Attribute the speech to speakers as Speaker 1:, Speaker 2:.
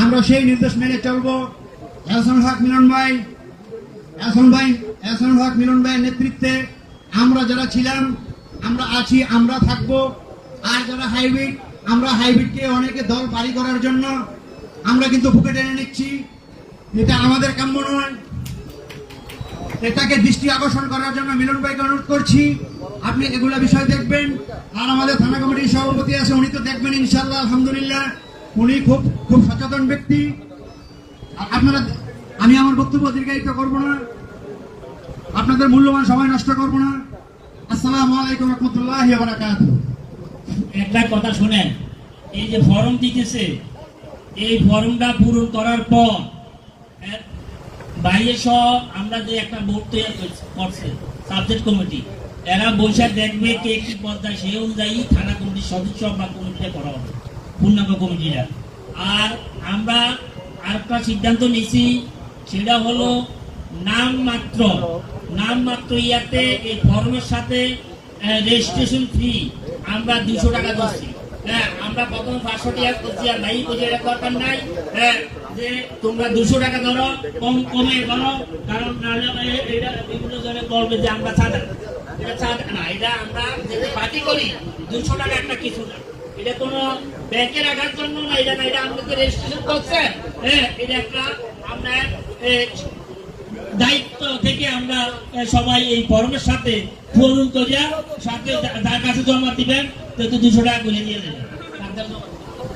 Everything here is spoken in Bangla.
Speaker 1: আমরা সেই নির্দেশ মেনে চলবো। এহসানুল হক মিলন ভাইয়ের নেতৃত্বে আমরা যারা ছিলাম, আমরা আছি, আমরা থাকবো। আর যারা হাইব্রিড, আমরা হাইব্রিডকে অনেকে দল বাড়ি করার জন্য আমরা কিন্তু বুকে টেনে নিচ্ছি, এটা আমাদের কাম্য নয়। এটাকে দৃষ্টি আকর্ষণ করার জন্য মিলন ভাইকে অনুরোধ করছি, আপনি এগুলা বিষয় দেখবেন। আর আমাদের থানা কমিটির সভাপতি আছে, উনি তো দেখবেন ইনশাআল্লাহ, আলহামদুলিল্লাহ। উনি খুব খুব সচেতন ব্যক্তি। আপনারা, আমি আমার বক্তব্য দীর্ঘায়িত করব না, আপনাদের মূল্যবান সময় নষ্ট করব না। আসসালামু আলাইকুম রহমতুল্লাহি ওয়া বারাকাতুহু।
Speaker 2: একটা কথা শুনেন, এই যে ফর্ম দিতেছে, এই ফর্মটা পূরণ করার পর বাইরে সহ আমরা যে একটা বোর্ড তৈরি করছে সাবজেক্ট কমিটি, এরা বৈশাখ দেখবে কে কি পর্যায়ে, সেই অনুযায়ী থানা কমিটির সদস্য বা কমিটিটা করা হবে, পূর্ণাঙ্গ কমিটিরা। আর আমরা আরেকটা সিদ্ধান্ত নিয়েছি, সেটা হলো নামমাত্র ইয়াতে এই ফর্মের সাথে রেজিস্ট্রেশন ফি আমরা 200 টাকা দিচ্ছি। হ্যাঁ, আমরা প্রথম 500 টাকা করছি, আর নাই বুঝে দরকার নাই। হ্যাঁ, যে তোমরা 200 টাকা ধরো, কমে ধরো, কারণ নাহলে এটা বিভিন্ন জনে বলবে যে আমরা চাঁদা, এটা চাঁদা না, এটা আমরা যেটা পার্টি করি 200 টাকা একটা কিছু না, এটা কোনো ব্যাংকে রাখার জন্য না, এটা না, এটা আমাদের রেজিস্ট্রেশন করছে। হ্যাঁ, এটা একটা আমরা দায়িত্ব থেকে আমরা সবাই এই ফর্মের সাথে পূরণ করিয়া সাথে যার কাছে জমা দিবেন তো 200 টাকা করে দিয়ে দেবেন।